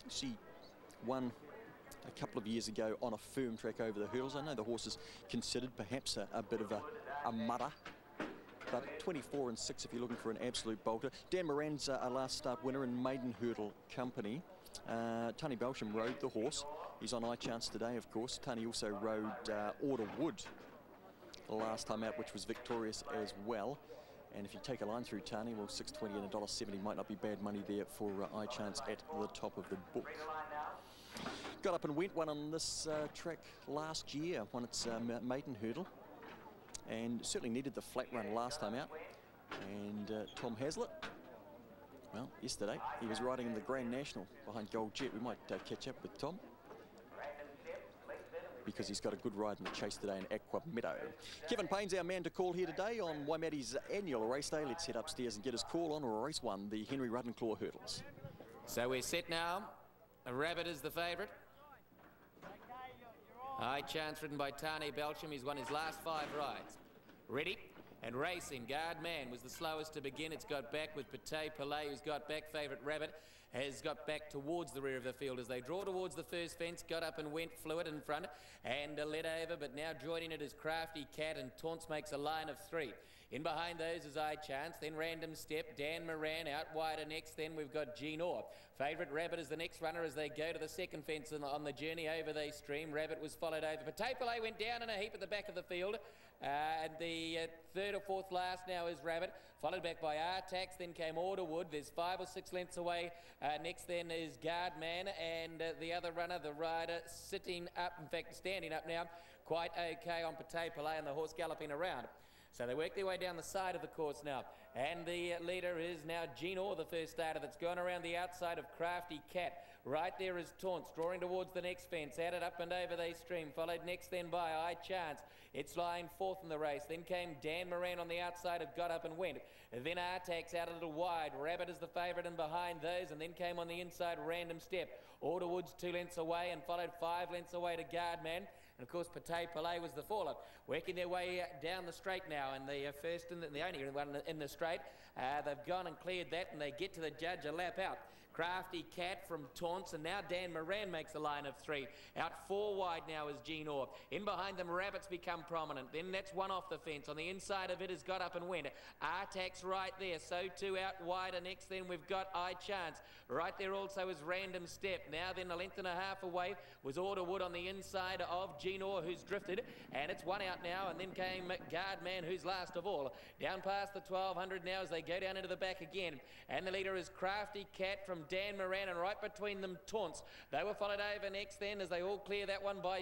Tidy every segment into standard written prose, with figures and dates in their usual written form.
She won a couple of years ago on a firm track over the hurdles. I know the horse is considered perhaps a bit of a mutter, but 24 and 6 if you're looking for an absolute bolter. Dan Moran's a last start winner in maiden hurdle company. Tony Belsham rode the horse. He's on iChance today, of course. Tony also rode Order Wood the last time out, which was victorious as well. And if you take a line through Tony, well, $6.20 and $1.70 might not be bad money there for iChance at the top of the book. Got up and went one on this track last year, won its maiden hurdle, and certainly needed the flat run last time out. And Tom Hazlitt, well, yesterday he was riding in the Grand National behind Gold Jet. We might catch up with Tom, because he's got a good ride in the chase today in Aqua Meadow. Kevin Payne's our man to call here today on Waimati's annual race day. Let's head upstairs and get his call on race one, the Henry Ruddenclaw hurdles. So we're set now. A Rabbit is the favourite. iChance ridden by Tony Belsham. He's won his last 5 rides. Ready and racing. Guard Man was the slowest to begin. It's got back with Pate Palais, who's got back. Favourite Rabbit has got back towards the rear of the field as they draw towards the first fence. Got up and went, flew it in front and led over, but now joining it is Crafty Cat, and Taunts makes a line of 3. In behind those is iChance, then Random Step, Dan Moran out wider next. Then we've got Gene Orr. Favourite Rabbit is the next runner as they go to the second fence on the journey over they stream. Rabbit was followed over. Pate Palais went down in a heap at the back of the field, and the third or fourth last now is Rabbit, followed back by Artax. Then came Order Wood. There's 5 or 6 lengths away. Next then is Guard Man, and the other runner, the rider, sitting up, in fact standing up now, quite okay on Pate Palais, and the horse galloping around. So they work their way down the side of the course now, and the leader is now Gene Orr, the first starter, that's gone around the outside of Crafty Cat. Right there is Taunts, drawing towards the next fence, added up and over they stream, followed next then by iChance. It's lying 4th in the race. Then came Dan Moran on the outside of Got Up and Went. Then Artax out a little wide. Rabbit is the favourite and behind those, and then came on the inside Random Step. Order Wood's 2 lengths away, and followed 5 lengths away to Guardman. And of course Pate Palais was the faller, working their way down the straight now. And the first and the only one in the straight, they've gone and cleared that, and they get to the judge a lap out. Crafty Cat from Taunts, and now Dan Moran makes a line of 3. Out 4 wide now is Gene Orr. In behind them, Rabbits become prominent. Then that's 1 off the fence. On the inside of it has Got Up and Went. Artax right there, so too out wider. Next then we've got iChance. Right there also is Random Step. Now then a length and a half away was Order Wood on the inside of Gene Orr, who's drifted, and it's 1 out now. And then came Guardman, who's last of all. Down past the 1200 now as they go down into the back again. And the leader is Crafty Cat from Dan Moran, and right between them Taunts. They were followed over next then as they all clear that one by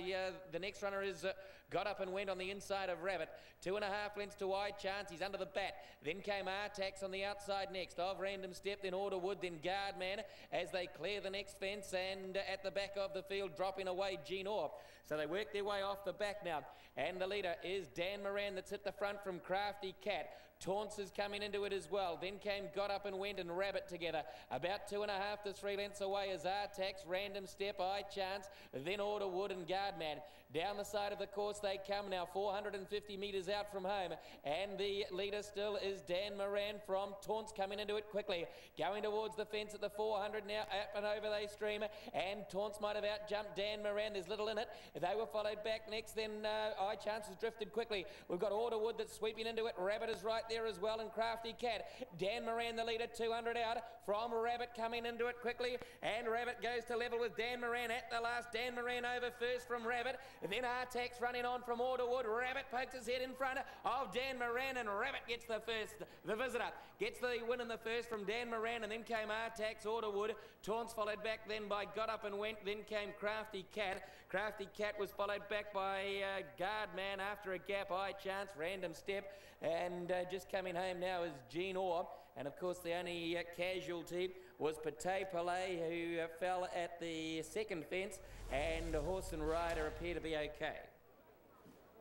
the next runner is Got Up and Went on the inside of Rabbit. 2.5 lengths to iChance. He's under the bat. Then came Artax on the outside next of Random Step, then Order Wood, then Guardman as they clear the next fence, and at the back of the field dropping away Gene Orr. So they work their way off the back now, and the leader is Dan Moran that's at the front from Crafty Cat. Taunts is coming into it as well. Then came Got Up and Went and Rabbit together. About 2.5 to 3 lengths away is Artax, Random Step, iChance, then Order Wood and Guardman. Down the side of the course they come now, 450 metres out from home, and the leader still is Dan Moran from Taunts, coming into it quickly, going towards the fence at the 400 now. Up and over they stream, and Taunts might have out-jumped Dan Moran. There's little in it. They were followed back next. Then iChance has drifted quickly. We've got Order Wood that's sweeping into it. Rabbit is right there as well, and Crafty Cat. Dan Moran the leader, 200 out from Rabbit, coming into it quickly, and Rabbit goes to level with Dan Moran at the last. Dan Moran over first from Rabbit, then Artax running on from Order Wood. Rabbit pokes his head in front of Dan Moran, and Rabbit gets the first. The visitor gets the win in the first from Dan Moran, and then came Artax, Order Wood. Taunts followed back then by Got Up and Went. Then came Crafty Cat. Crafty Cat was followed back by Guardman after a gap. iChance, Random Step, and just coming home now is Gene Orr. And of course the only casualty was Pate Palais, who fell at the second fence, and the horse and rider appear to be okay.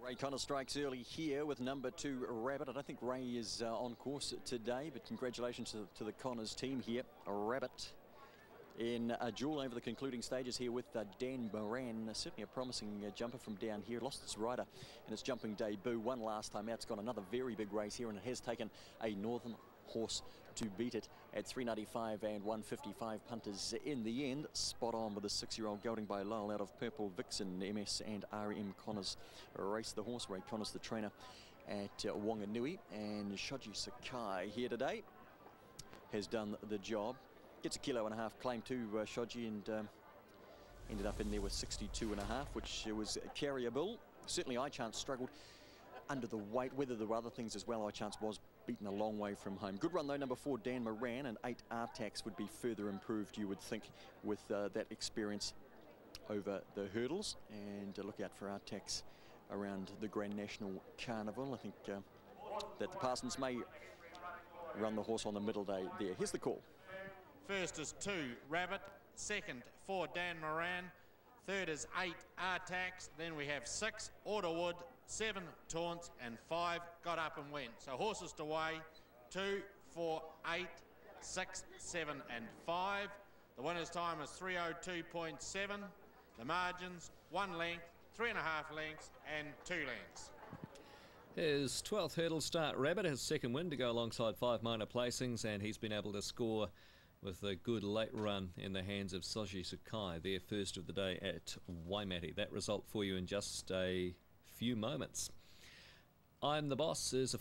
Ray Connor strikes early here with number 2 Rabbit. I don't think Ray is on course today, but congratulations to the Connors team here. Rabbit in a duel over the concluding stages here with Dan Moran. Certainly a promising jumper from down here. Lost its rider in its jumping debut. Won last time out. It's got another very big race here, and it has taken a Northern horse to beat it at 395 and 155 punters in the end. Spot on with the 6-year-old gelding by Lowell out of Purple Vixen. MS and RM Connors race the horse. Ray Connors, the trainer at Wanganui, and Shoji Sakai here today has done the job. Gets a 1.5 kilo claim to Shoji, and ended up in there with 62.5, which was carryable. Certainly I Chance struggled under the weight. Whether there were other things as well, I Chance was beaten a long way from home. Good run though, number 4 Dan Moran, and 8 Artax would be further improved, you would think, with that experience over the hurdles. And look out for Artax around the Grand National Carnival. I think that the Parsons may run the horse on the middle day there. Here's the call. First is 2 Rabbit, second 4 Dan Moran, third is 8 Artax, then we have 6 Orderwood, 7 Taunts, and 5 Got Up and Went. So horses to weigh: 2, 4, 8, 6, 7 and 5. The winner's time is 3:02.7. The margins: 1 length, 3.5 lengths and 2 lengths. His 12th hurdle start, Rabbit, his second win to go alongside 5 minor placings, and he's been able to score with a good late run in the hands of Shoji Sakai, their first of the day at Waimate. That result for you in just a few moments. I'm the Boss is a